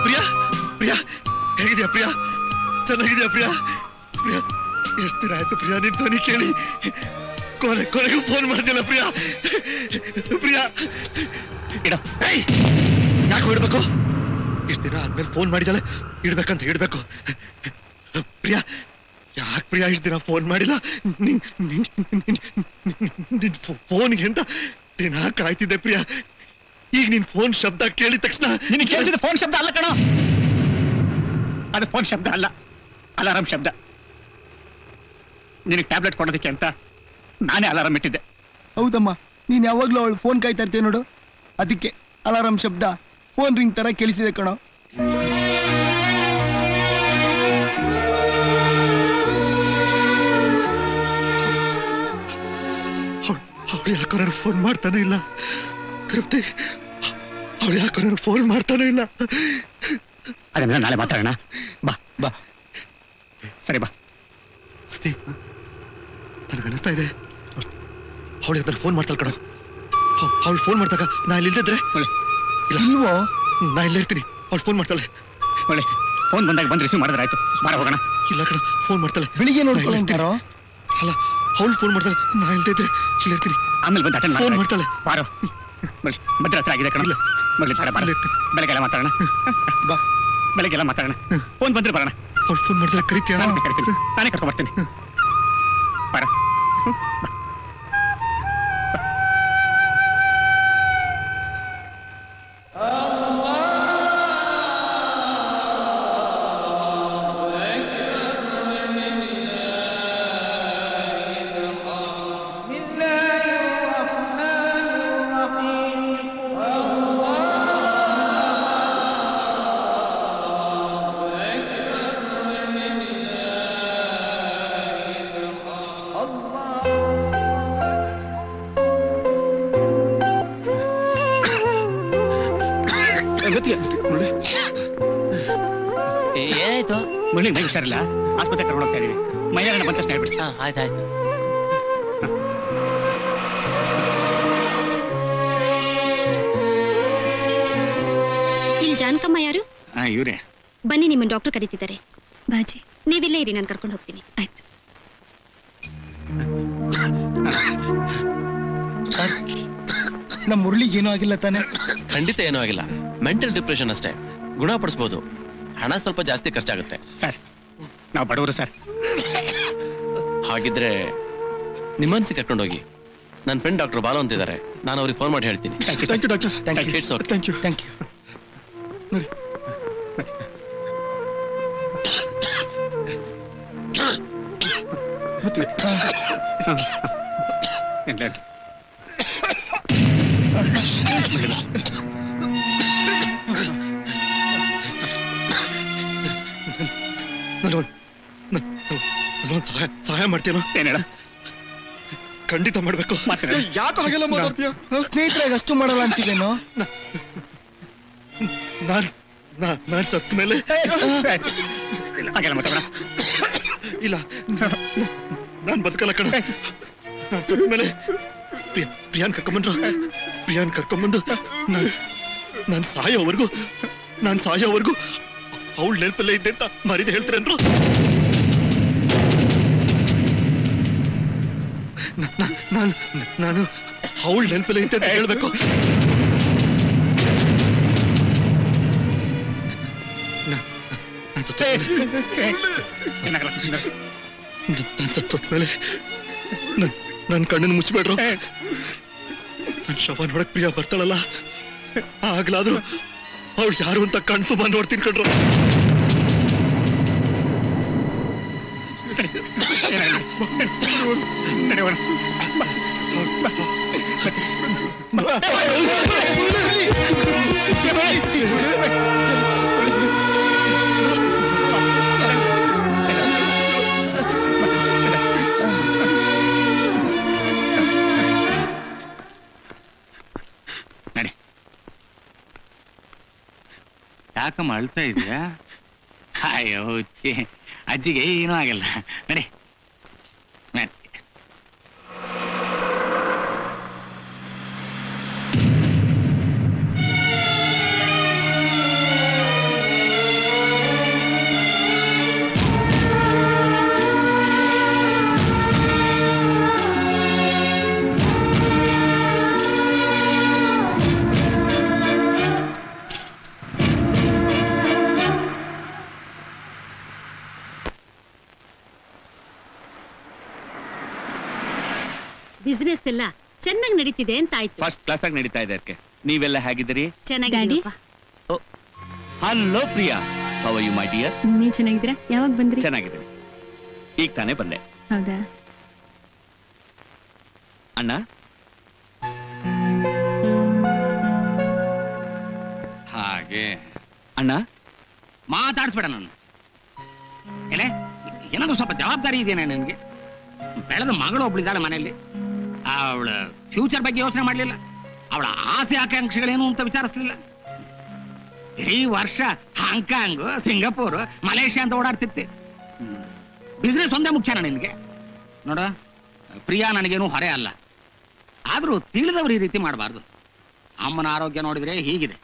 ಪ್ರಿಯಾ ಪ್ರಿಯಾ ಹೇಗಿದ್ಯಾ ಪ್ರಿಯಾ? ಚೆನ್ನಾಗಿದ್ಯಾ ಪ್ರಿಯಾ? ಪ್ರಿಯಾ ಎಷ್ಟು ದಿನ ಆಯ್ತು ಪ್ರಿಯಾ ನಿನ್ ಧ್ವನಿ ಕೇಳಿ. ಕೊನೆಗೂ ಫೋನ್ ಮಾಡ್ದಿಲ್ಲ ಪ್ರಿಯಾ. ಪ್ರಿಯಾ ಯಾಕೆ ಇಡ್ಬೇಕು? ಇಷ್ಟು ದಿನ ಆದ್ಮೇಲೆ ಫೋನ್ ಮಾಡಿದಾಳೆ, ಇಡ್ಬೇಕಂತ ಇಡ್ಬೇಕು. ಪ್ರಿಯಾ ಯಾಕೆ ಪ್ರಿಯಾ ಇಷ್ಟು ದಿನ ಫೋನ್ ಮಾಡಿಲ್ಲ? ನಿನ್ ಫೋನ್ಗೆ ಅಂತ ದಿನ ಕಾಯ್ತಿದ್ದೆ ಪ್ರಿಯಾ. ಈಗ ನಿನ್ ಫೋನ್ ಶಬ್ದ ಕೇಳಿದ ತಕ್ಷಣ
ನಿನಗೆ ಕೇಳಿಸಿದ ಫೋನ್ ಶಬ್ದ ಅಲ್ಲ ಕಣೋ, ಅದು ಫೋನ್ ಶಬ್ದ ಅಲ್ಲ, ಅಲಾರಾಮ್ ಶಬ್ದ. ನಿನಗೆ ಟ್ಯಾಬ್ಲೆಟ್ ಕೊಡೋದಕ್ಕೆ ಅಂತ ನಾನೇ ಅಲಾರಾಮ್ ಇಟ್ಟಿದ್ದೆ.
ಹೌದಮ್ಮ, ನೀನ್ ಯಾವಾಗ್ಲೂ ಅವಳು ಫೋನ್ ಕಾಯ್ತಾ ಇರ್ತೀಯ ನೋಡು, ಅದಕ್ಕೆ ಅಲಾರಾಮ್ ಶಬ್ದ ಫೋನ್ ರಿಂಗ್ ತರ ಕೇಳಿಸಿದೆ ಕಣೋ.
ಅವಳು ಯಾಕೋ ನನಗೆ ಫೋನ್ ಮಾಡ್ತಾನೆ ಇಲ್ಲ. ತೃಪ್ತಿ, ಅವಳು ಯಾಕೋ ನನಗೆ ಫೋನ್ ಮಾಡ್ತಾನೆ ಇಲ್ಲ.
ಅದನ್ನ ನಾಳೆ ಮಾತಾಡೋಣ. ಬಾ ಬಾ, ಸರಿ ಬಾ.
ಸತಿ, ನನಗನ್ನಿಸ್ತಾ ಇದೆ ಅವಳು ಅದನ್ನ ಫೋನ್ ಮಾಡ್ತಾಳೆ ಕಣೋ. ಅವಳು ಫೋನ್ ಮಾಡ್ದಾಗ ನಾ ಇಲ್ಲಿ ಇಲ್ದಿದ್ರೆ
ಇಲ್ವೋ?
ನಾ ಇಲ್ಲೇ ಇರ್ತೀನಿ, ಅವಳು ಫೋನ್ ಮಾಡ್ತಾಳೆ.
ಒಳ್ಳೆ ಫೋನ್ ಬಂದಾಗ ಬಂದು ರಿಸೀವ್ ಮಾಡಿದ್ರೆ ಆಯ್ತು. ಬಾರ ಹೋಗೋಣ.
ಇಲ್ಲ ಕಣ, ಫೋನ್ ಮಾಡ್ತಾಳೆ.
ಬೆಳಿಗ್ಗೆ ನೋಡ್ಕೊಳ್ಳೋ.
ಅಲ್ಲ, ಅವಳು ಫೋನ್ ಮಾಡ್ತಾಳೆ, ನಾ ಇಲ್ದೇ ಇದ್ರೆ ಇಲ್ಲಿ ಇರ್ತೀನಿ.
ಆಮೇಲೆ ಬಂದು ಅಟೆಂಡ್
ಫೋನ್ ಮಾಡ್ತಾಳೆ.
ಬಾರೋ, ಮಧ್ಯ ಹತ್ರ ಆಗಿದೆ ಕಣ. ಬರ್ಲಿ ಬಾರ ಬಾರ, ಬೆಳಗ್ಗೆಲ್ಲ ಮಾತಾಡೋಣ.
ಬಾ,
ಬೆಳಗ್ಗೆಲ್ಲ ಮಾತಾಡೋಣ. ಫೋನ್ ಬಂದ್ರೆ ಬರೋಣ.
ಅವಳು ಫೋನ್ ಮಾಡ್ತಾಳೆ, ಕರಿತೀಯ?
ನಾನೇ ಕರಿತೀನಿ, ನಾನೇ ಕರ್ಕೊಂಡ್ ಬರ್ತೀನಿ. ಬಾರ.
ಏನಾಯ್ತು?
ಮುಳ್ಳಿ ಮೈ ಹುಷಾರಿಲ್ಲ, ಆಸ್ಪತ್ರೆ ಕರ್ಕೊಂಡು ಹೋಗ್ತಾ ಇದೀವಿ. ಮೈಯಾರಣ್ಣ ಬಂದ ತಕ್ಷಣ ಹೇಳ್ಬಿಡಿ.
ಆಯ್ತಾಯ್ತು.
ಇಲ್ಲಿ ಜಾನಕಮ್ಮ ಯಾರು?
ಇವ್ರೆ
ಬನ್ನಿ, ನಿಮ್ಮನ್ನ ಡಾಕ್ಟರ್ ಕರೀತಿದ್ದಾರೆ.
ಬಾಜಿ,
ನೀವಿಲ್ಲೇ ಇರಿ, ನಾನು ಕರ್ಕೊಂಡು ಹೋಗ್ತೀನಿ.
ಆಯ್ತು.
ನಮ್ಮ ಮುರಳಿಗೆ ಏನೂ ಆಗಿಲ್ಲ ತಾನೆ?
ಖಂಡಿತ ಏನೂ ಆಗಿಲ್ಲ, ಮೆಂಟಲ್ ಡಿಪ್ರೆಷನ್ ಅಷ್ಟೇ, ಗುಣಪಡಿಸಬಹುದು. ಹಣ ಸ್ವಲ್ಪ ಜಾಸ್ತಿ ಖರ್ಚಾಗುತ್ತೆ.
ಸರ್ ನಾವು ಬಡವರು ಸರ್.
ಹಾಗಿದ್ರೆ ನಿಮ್ಮನ್ಸಿ ಕರ್ಕೊಂಡೋಗಿ. ನನ್ನ ಫ್ರೆಂಡ್ ಡಾಕ್ಟರ್ ಬಾಲು ಅಂತಿದ್ದಾರೆ, ನಾನು ಅವ್ರಿಗೆ ಫೋನ್ ಮಾಡಿ ಹೇಳ್ತೀನಿ.
Thank you doctor.
Thank you.
It's okay.
Thank you.
Thank you.
ಸಹಾಯ ಮಾಡ್ತೀನೋ?
ಏನೇಳ
ಖಂಡಿತ ಮಾಡ್ಬೇಕು.
ಯಾಕೋ ಹಾಗೆಲ್ಲ ಮಾತಾಡ್ತೀಯ?
ಸ್ನೇಹಿತರಾಗ ಅಷ್ಟು ಮಾಡಲ್ಲ ಅಂತಿದ್ದೇನೋ?
ನಾನ್ ಸತ್ತ ಮೇಲೆ
ಹಾಗೆಲ್ಲ ಮಾತಾಡ.
ಇಲ್ಲ, ನಾನ್ ಬದುಕಲ್ಲ ಕಣ. ನಾನ್ ಸತ್ತ ಮೇಲೆ ಪ್ರಿಯಾನ್ ಕರ್ಕೊಂಬಂದು ನಾನ್ ಸಾಯೋವರೆಗೂ ಅವಳ ನೆನಪಲ್ಲೇ ಇದ್ದೆ ಅಂತ ಮರಿದೆ ಹೇಳ್ತೀರೇನ್ರು? ನಾನು ಅವಳ ನೆನಪಲ್ಲೇ ಇದ್ದೆ ಅಂತ ಹೇಳ್ಬೇಕು. ನಾನ್ ಸತ್ತೋದ್ಮೇಲೆ ನನ್ ಕಣ್ಣನ್ನು ಮುಚ್ಚಬೇಡ್ರು. ನನ್ ಶವ ನೋಡಕ್ ಪ್ರಿಯಾ ಬರ್ತಾಳಲ್ಲ, ಆಗ್ಲಾದ್ರೂ ಅವಳು ಯಾರು ಅಂತ ಕಣ್ ತುಂಬಾ ನೋಡ್ತೀನಿ ಕಣ್ರು.
ಯಾಕಮ್ಮ ಅಳ್ತಾ ಇದೆಯಾ? ಅಯ್ಯೋ ಅಜ್ಜಿಗೆ ಏನೂ ಆಗಲ್ಲ, ನಡಿ.
ಬಿಸ್ನೆಸ್ ಎಲ್ಲ ಚೆನ್ನಾಗಿ ನಡೀತಿದೆ ಅಂತ ಆಯ್ತು.
ಫಸ್ಟ್ ಕ್ಲಾಸ್ ಆಗಿ ನಡೀತಾ ಇದೆ. ಅದಕ್ಕೆ ನೀವೆಲ್ಲ ಹೇಗಿದ್ದೀರಿ?
ಚೆನ್ನಾಗಿ.
Hello Priya, how are you my dear?
ನೀವ್ ಚೆನ್ನಾಗಿದ್ದೀರಾ? ಯಾವಾಗ ಬಂದ್ರಿ?
ಚೆನ್ನಾಗಿದ್ದೀನಿ, ಈಗ ತಾನೇ ಬಂದೆ.
ಹೌದಾ?
ಅಣ್ಣ,
ಹಾಗೆ
ಅಣ್ಣ
ಮಾತಾಡಿಸ್ಬೇಡ ನಾನು. ಏನೇ ಏನಾದ್ರು ಸ್ವಲ್ಪ ಜವಾಬ್ದಾರಿ ಇದೆಯಾ ನನಗೆ? ಬೆಳೆದ ಮಗಳು ಒಬ್ಳಿದ್ದಾಳೆ ಮನೆಯಲ್ಲಿ, ಅವಳ ಫ್ಯೂಚರ್ ಬಗ್ಗೆ ಯೋಚನೆ ಮಾಡಲಿಲ್ಲ, ಅವಳ ಆಸೆ ಆಕಾಂಕ್ಷೆಗಳೇನು ಅಂತ ವಿಚಾರಿಸ್ಲಿಲ್ಲ. ಇಡೀ ವರ್ಷ ಹಾಂಗ್ಕಾಂಗ್, ಸಿಂಗಾಪುರ್, ಮಲೇಷ್ಯಾ ಅಂತ ಓಡಾಡ್ತಿತ್ತೆ. ಬಿಸ್ನೆಸ್ ಒಂದೇ ಮುಖ್ಯನಾ ನಿನಗೆ? ನೋಡ, ಪ್ರಿಯಾ ನನಗೇನು ಹೊರೆ ಅಲ್ಲ, ಆದ್ರೂ ತಿಳಿದವರು ಈ ರೀತಿ ಮಾಡಬಾರ್ದು. ಅಮ್ಮನ ಆರೋಗ್ಯ ನೋಡಿದ್ರೆ ಹೀಗಿದೆ,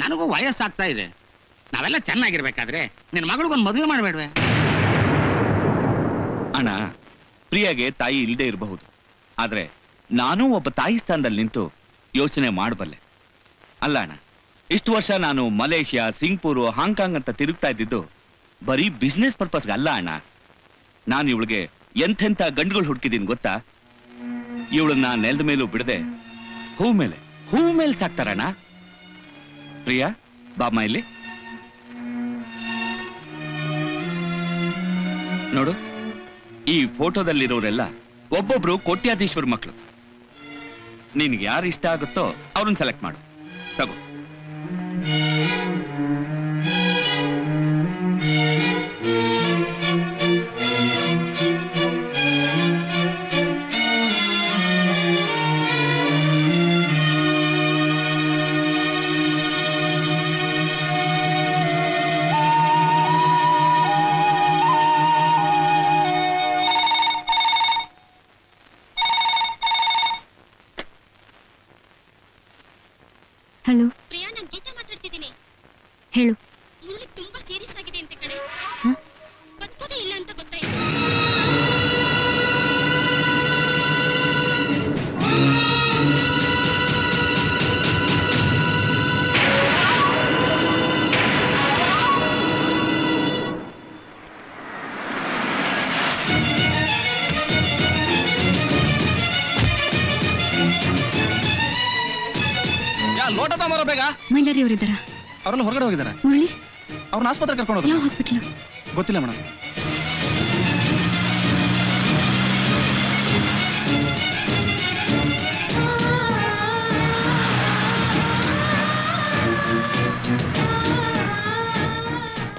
ನನಗೂ ವಯಸ್ಸಾಗ್ತಾ ಇದೆ. ನಾವೆಲ್ಲ ಚೆನ್ನಾಗಿರ್ಬೇಕಾದ್ರೆ ನಿನ್ನ ಮಗಳಿಗೊಂದು ಮದುವೆ ಮಾಡಬೇಡ್ವೆ?
ಅಣ್ಣ, ಪ್ರಿಯಾಗೆ ತಾಯಿ ಇಲ್ಲದೆ ಇರಬಹುದು, ಆದ್ರೆ ನಾನು ಒಬ್ಬ ತಾಯಿ ಸ್ಥಾನದಲ್ಲಿ ನಿಂತು ಯೋಚನೆ ಮಾಡಬಲ್ಲೆ. ಅಲ್ಲ ಅಣ್ಣ, ಇಷ್ಟು ವರ್ಷ ನಾನು ಮಲೇಷ್ಯಾ, ಸಿಂಗಪೂರ್, ಹಾಂಗ್ಕಾಂಗ್ ಅಂತ ತಿರುಗ್ತಾ ಇದ್ದಿದ್ದು ಬರೀ ಬಿಸ್ನೆಸ್ ಪರ್ಪಸ್ಗೆ ಅಲ್ಲ ಅಣ್ಣ. ನಾನು ಇವಳಿಗೆ ಎಂಥೆಂಥ ಗಂಡುಗಳು ಹುಡುಕಿದ್ದೀನಿ ಗೊತ್ತಾ? ಇವಳನ್ನ ನೆಲದ ಮೇಲೂ ಬಿಡದೆ ಹೂ ಮೇಲೆ ಸಾಕ್ತಾರಣ್ಣ. ಪ್ರಿಯಾ, ಬಾಮ್ಮ ಇಲ್ಲಿ ನೋಡು. ಈ ಫೋಟೋದಲ್ಲಿರೋರೆಲ್ಲ ಒಬ್ಬೊಬ್ರು ಕೋಟ್ಯಾಧೀಶ್ವರ ಮಕ್ಕಳು. ನಿನ್ಗೆ ಯಾರು ಇಷ್ಟ ಆಗುತ್ತೋ ಅವ್ರನ್ನ ಸೆಲೆಕ್ಟ್ ಮಾಡು, ತಗೋ.
ಹಲೋ
ಪ್ರಿಯಾ, ನಾನು ಗೀತಾ ಮಾತಾಡ್ತಿದ್ದೀನಿ.
ಹೇಳು.
ಮುರಳಿ ತುಂಬಾ ಸೀರಿಯಸ್ ಆಗಿದೆ ಅಂತ ಕಣೆ. ಬದುಕೋದೇ ಇಲ್ಲ ಅಂತ ಗೊತ್ತಾಯ್ತು.
ಲೋಟ ತಗೊಂಬರೋ ಬೇಗ.
ಮೈಲಾರಿ ಅವರಿದ್ದಾರಾ?
ಅವರೆಲ್ಲ ಹೊರಗಡೆ ಹೋಗಿದ್ದಾರೆ.
ಮುರಳಿ
ಅವ್ರನ್ನ ಆಸ್ಪತ್ರೆ ಕರ್ಕೊಂಡು ಹೋದ್ರು.
ಯಾವ ಹಾಸ್ಪಿಟಲ್?
ಗೊತ್ತಿಲ್ಲ ಮೇಡಮ್.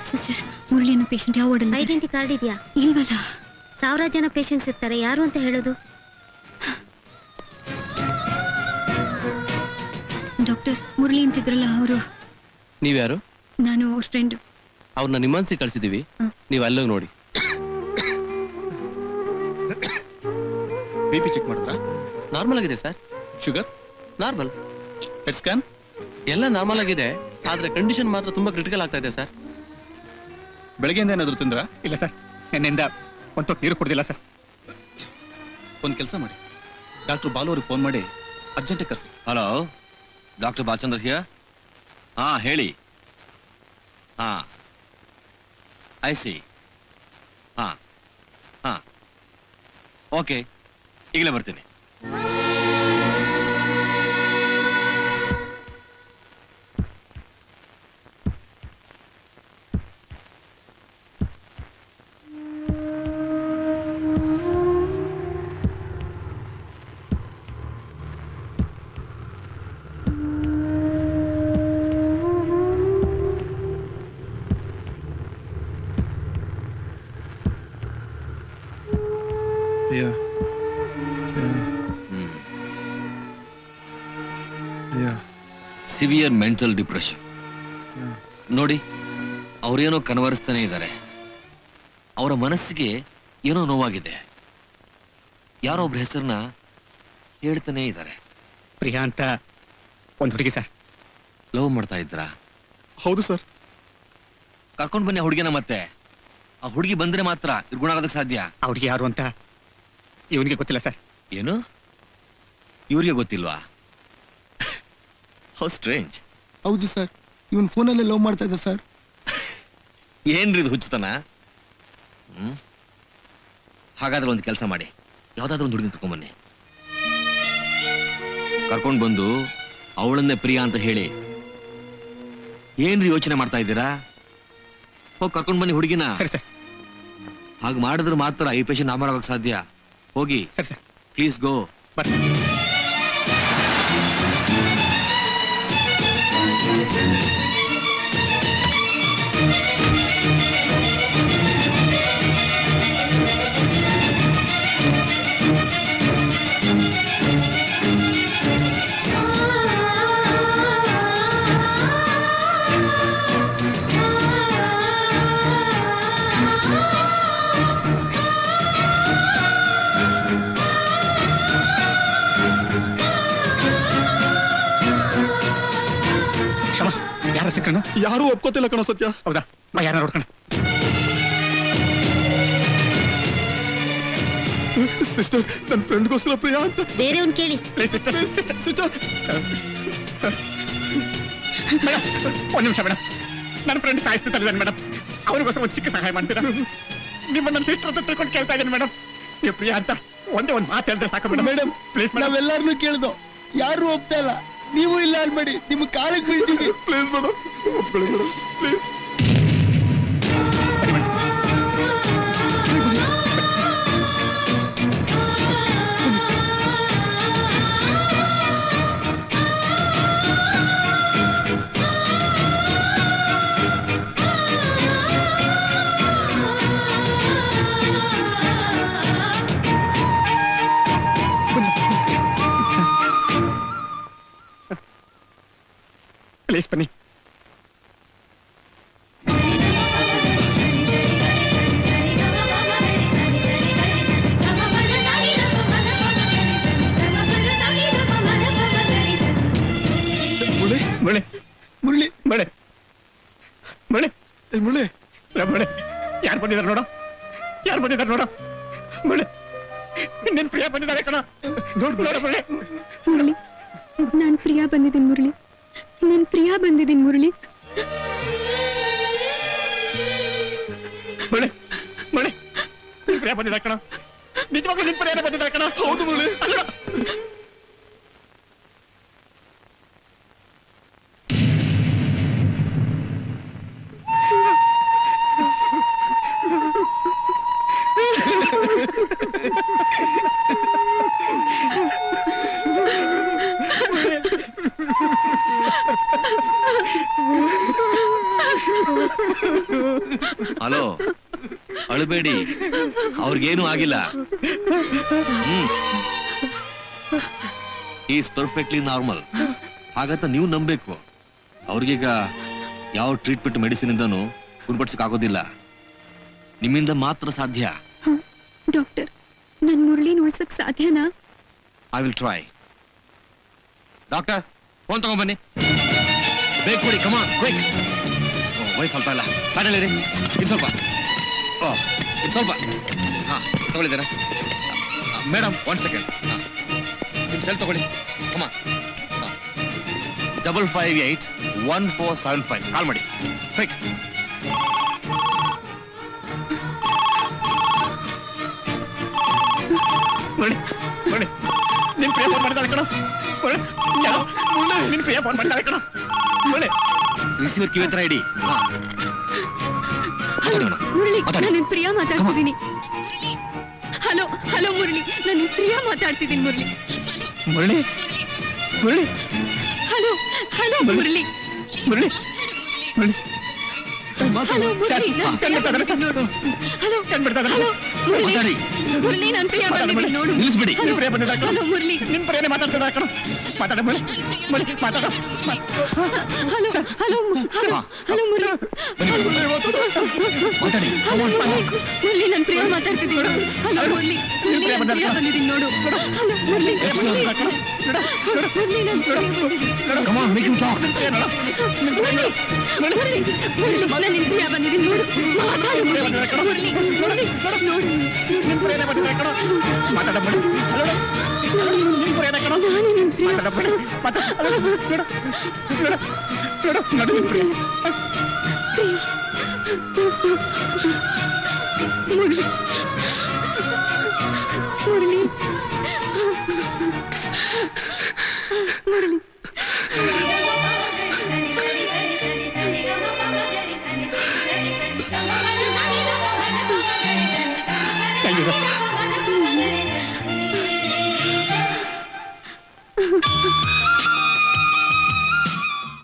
ಸಿಸ್ಟರ್, ಮುರಳಿ ಅನ್ನೋ ಪೇಷಂಟ್ ಯಾವ ವಾರ್ಡಲ್ಲಿ?
ಐಡೆಂಟಿ ಕಾರ್ಡ್ ಇದೆಯಾ?
ಇಲ್ವಲ್ಲ.
1000 ಜನ ಪೇಷಂಟ್ಸ್ ಇರ್ತಾರೆ, ಯಾರು ಅಂತ ಹೇಳೋದು?
ಡಾಕ್ಟರ್, ಮುರಳಿ ಅಂತಿದ್ರಲ್ಲ ಅವರು.
ನೀವ್ಯಾರು?
ನಾನು ಅವ್ರ ಫ್ರೆಂಡ್.
ಅವ್ರನ್ನ ನಿಮ್ಮನ್ಸಿ ಕಳ್ಸಿದೀವಿ, ನೀವು ಅಲ್ಲೋಗಿ ನೋಡಿ.
BP ಚೆಕ್ ಮಾಡಿದ್ರಾ?
ನಾರ್ಮಲ್ ಆಗಿದೆ sir.
Sugar
normal.
Head scan
ಎಲ್ಲ ನಾರ್ಮಲ್ ಆಗಿದೆ, ಆದ್ರೆ ಕಂಡೀಷನ್ ಮಾತ್ರ ತುಂಬಾ ಕ್ರಿಟಿಕಲ್ ಆಗ್ತಾ ಇದೆ ಸರ್.
ಬೆಳಗ್ಗೆಯಿಂದ ಏನಾದ್ರು ತಿಂದ್ರಾ?
ಇಲ್ಲ ಸರ್, ನಿನ್ನೆಯಿಂದ ಒಂದು ತೊಟ್ಟು ನೀರು ಕುಡ್ದಿಲ್ಲ ಸರ್.
ಒಂದ್ ಕೆಲಸ ಮಾಡಿ, ಡಾಕ್ಟರ್ ಬಾಲು ಅವ್ರಿಗೆ ಫೋನ್ ಮಾಡಿ ಅರ್ಜೆಂಟ್ ಕರ್ಸಿ.
Hello, doctor Balachandra here. ಹಾ ಹೇಳಿ. ಹಾ ಐ ಸಿ. ಹಾ ಹಾ ಓಕೆ, ಈಗಲೇ ಬರ್ತೀನಿ. Severe mental depression. ನೋಡಿ, ಅವರೇನೋ ಕನವರಿಸ್ತಾನೆ ಇದ್ದಾರೆ. ಅವರ ಮನಸ್ಸಿಗೆ ಏನೋ ನೋವಾಗಿದೆ. ಯಾರೋ ಒಬ್ರ ಹೆಸರನ್ನ ಹೇಳ್ತಾನೆ ಇದ್ದಾರೆ.
ಪ್ರಿಯಾ ಅಂತ ಒಂದು ಹುಡುಗಿ ಸರ್.
ಲವ್ ಮಾಡ್ತಾ ಇದ್ರಾ?
ಹೌದು ಸರ್.
ಕರ್ಕೊಂಡ್ ಬನ್ನಿ ಆ ಹುಡುಗಿನ. ಮತ್ತೆ ಆ ಹುಡುಗಿ ಬಂದ್ರೆ ಮಾತ್ರ ಇವ್ರು ಗುಣ ಆಗೋದಕ್ಕೆ ಸಾಧ್ಯ.
ಆ ಹುಡುಗಿ ಯಾರು ಅಂತ ಇವನಿಗೆ ಗೊತ್ತಿಲ್ಲ ಸರ್.
ಏನು, ಇವ್ರಿಗೆ ಗೊತ್ತಿಲ್ವಾ? How strange.
ಹೌದು ಸರ್, ಇವನ್ ಫೋನಲ್ಲೇ ಲವ್ ಮಾಡ್ತಾ ಇದ್ದ ಸರ್.
ಏನ್ರಿ ಇದು ಹುಚ್ಚತನ? ಹಾಗಾದ್ರೆ ಒಂದು ಕೆಲಸ ಮಾಡಿ, ಯಾವ್ದಾದ್ರು ಒಂದು ಹುಡುಗಿನ ಕರ್ಕೊಂಡ್ ಬನ್ನಿ. ಕರ್ಕೊಂಡ್ ಬಂದು ಅವಳನ್ನೇ ಪ್ರಿಯಾ ಅಂತ ಹೇಳಿ. ಏನ್ರಿ ಯೋಚನೆ ಮಾಡ್ತಾ ಇದ್ದೀರಾ? ಹೋಗಿ ಕರ್ಕೊಂಡ್ ಬನ್ನಿ ಹುಡುಗಿನ.
ಸರಿ ಸರ್.
ಹಾಗೆ ಮಾಡಿದ್ರೆ ಮಾತ್ರ ಈ ಪೇಷಂಟ್ ನಾರ್ಮಲ್ ಆಗೋಕೆ ಸಾಧ್ಯ. ಹೋಗಿ.
ಸರಿ ಸರ್.
Please go.
ಬರ್ರಿ. ಯಾರು ಸಿಕ್ಕಣ?
ಯಾರು ಒಪ್ಕೋತಿಲ್ಲ ಕಣೋ ಸತ್ಯ.
ಹೌದಾ? ಬಾ, ಯಾರು ನೋಡ್ಕಣ.
ಸಿಸ್ಟರ್, ನನ್ನ ಫ್ರೆಂಡ್ಗೋಸ್ಕರ ಪ್ರಿಯಾ ಅಂತ.
ಬೇರೆಯವ್ನ್ ಕೇಳಿ.
ಸಿಸ್ಟರ್
ಮೇಡಮ್, ಒಂದ್ ನಿಮಿಷ ಮೇಡಮ್. ನನ್ನ ಫ್ರೆಂಡ್ ಸಾಯಿಸ್ತಿದ್ದಾನೆ ಮೇಡಮ್. ಅವ್ರಿಗೋಸ್ಕರ ಒಂದು ಚಿಕ್ಕ ಸಹಾಯ ಮಾಡ್ತೀರಾ? ನಿಮ್ಮ ನನ್ನ ಸಿಸ್ಟರ್ ಅಂತ ತಿಳ್ಕೊಂಡು ಕೇಳ್ತಾ ಇದ್ದೇನೆ ಮೇಡಮ್. ನೀವು ಪ್ರಿಯಾ ಅಂತ ಒಂದೇ ಒಂದು ಮಾತು ಹೇಳಿದ್ರೆ ಸಾಕು ಮೇಡಮ್.
Madam,
please madam.
ನಾವೆಲ್ಲರನ್ನೂ ಕೇಳ್ದೋ, ಯಾರು ಒಪ್ತಾ ಇಲ್ಲ. ನೀವು ಇಲ್ಲ ಅನ್ಬೇಡಿ, ನಿಮ್ಮ ಕಾಲಕ್ಕೆ ಬೀಳ್ತೀವಿ.
ಪ್ಲೀಸ್ ಮೇಡಮ್, ಒಪ್ಕೊಳ್ಳಿ ಮೇಡಮ್, ಪ್ಲೀಸ್.
ಪ್ಲೀಸ್ ಬನ್ನಿ. ಮುರಳಿ
ಮುರಳಿ
ಮುರಳಿ ಮುರಳಿ
ಮುರಳಿ
ಮುರಳಿ ಯಾರು ಬಂದಿದ್ದಾರೆ ನೋಡು, ಯಾರು ಬಂದಿದ್ದಾರೆ ನೋಡು. ಮುರಳಿ, ನಿನ್ ಪ್ರಿಯಾ ಬಂದಿದ್ದಾರೆ ಕಣ. ನೋಡು ಮುರಳಿ.
ಮುರಳಿ, ನಾನ್ ಪ್ರಿಯಾ ಬಂದಿದ್ದೀನಿ ಮುರಳಿ. ನಾನ್ ಪ್ರಿಯಾ ಬಂದಿದ್ದೀನಿ ಮುರಳಿ.
ಮುರಳಿ ಮುರಳಿ, ನಿನ್ ಪ್ರಿಯಾ ಬಂದಿದ್ದಾರೆ ಕಣ. ನಿಜವಾಗ್ಲೂ ನಿನ್ ಪ್ರಿಯಾನ ಬಂದಿದ್ದಾರೆ ಕಣ.
ಹೌದು ಮುರಳಿ.
ಹಲೋ, ಅಳಬೇಡಿ, ಅವ್ರಿಗೇನು ಆಗಿಲ್ಲ. Is perfectly normal. ಹಾಗಂತ ನೀವು ನಂಬೇಕು. ಅವ್ರಿಗೀಗ ಯಾವ ಟ್ರೀಟ್ಮೆಂಟ್ ಮೆಡಿಸಿನ್ ಇಂದನೂ ಗುಣಪಡಿಸಕ್ಕಾಗೋದಿಲ್ಲ. ನಿಮ್ಮಿಂದ ಮಾತ್ರ ಸಾಧ್ಯ.
ಡಾಕ್ಟರ್, ನನ್ ಮುರಳಿನ ಉಳ್ಸಕ್ ಸಾಧ್ಯನಾ?
I will try. Doctor, phone ತಗೊಂಡ್ಬನ್ನಿ. ಬೇಗ ಕೊಡಿ, ಕಮಾನ್ ಕ್ವಿಕ್. ವಯಸ್ಸು ಸ್ವಲ್ಪ ಇಲ್ಲ, ತಾಡಲಿರಿ. ಇನ್ ಸ್ವಲ್ಪ, ಇನ್ ಸ್ವಲ್ಪ. ಹಾ, ತಗೊಳ್ಳಿದ್ದೀರಾ ಮೇಡಮ್? 1 ಸೆಕೆಂಡ್. ನಿಮ್ ಸೆಲ್ ತಗೊಳ್ಳಿ. ಕಮಾನ್. 5581475 ಕಾಲ್ ಮಾಡಿ ಕ್ವಿಕ್.
ನಿನ್ ಪ್ರಿಯ ಫೋನ್ ಮಾಡ್ತಾಳೆ ಕಣ. ನಿನ್ ಪ್ರಿಯ ಫೋನ್ ಮಾಡ್ತಾಳೆ ಕಣ.
ರಿಸೀವರ್ ಕಿವಿ ಹತ್ರ ಇಡಿ.
ಮುರಳಿ, ನಾನು ನಿನ್ ಪ್ರಿಯಾ ಮಾತಾಡ್ತಿದ್ದೀನಿ. ಹಲೋ ಹಲೋ ಮುರಳಿ, ನಾನು ನಿನ್ ಪ್ರಿಯಾ ಮಾತಾಡ್ತಿದ್ದೀನಿ. Murali
Murali Murali
hello hello Murali
Murali Murali
hello Murali, ನಾನ್ ಪ್ರಿಯಾ ಬಂದಿದ್ದೀನಿ ನೋಡು. ಹಲೋ ಹಲೋ ಮುರಳಿ, ಮುರಳಿ ನಾನ್ ಪ್ರಿಯಾ ಬಂದಿದ್ದೀನಿ ನೋಡು.
ನಿಲ್ಲಿಸ್ಬಿಡಿ.
ಹಲೋ ಮುರಳಿ,
ನಿಮ್ ಪ್ರಿಯನೇ ಮಾತಾಡ್ತಿದ್ದ ಕಣ. ಮಾತಾಡ ಮಾತಾಡ.
Hello hello hello hello Murali, Murali ನಾನ್ ಪ್ರಿಯಾ ಮಾತಾಡ್ತಿದ್ದೀನಿ. ಹಲೋ ಮುರಳಿ, ಮುರಳಿ ನಾನ್ ಪ್ರಿಯಾ ಬಂದಿದ್ದೀನಿ ನೋಡು. ಹಲೋ ಮುರಳಿ, ಮುರಳಿ ನಾನ್ ಪ್ರಿಯಾ ಬಂದಿದ್ದೀನಿ.
Come on, make him talk.
Murali Murali Murali ನಾನು ನಿನ್ ಪ್ರಿಯಾ ಬಂದಿದ್ದೀನಿ ನೋಡು. ಮಾತಾಡು ಮುರಳಿ, ಮುರಳಿ ಮುರಳಿ ನೋಡು.
ನಿಮ್ ಪ್ರಿಯನೇ ಬಂದಿದ್ದ ಕಣ. ಮಾತಾಡ ಬಿಡಿ. ಹಲೋ, ನಿಮ್ ಪ್ರಿಯನೇ ಕಣ. ಮಾತಾಡ ಬಿಡಿ. ಮಾತಾಡ. ನೋಡು ನೋಡು ನೋಡು ನೋಡು ನಿಮ್ Priya.
Murali Murali Murali
thank you sir.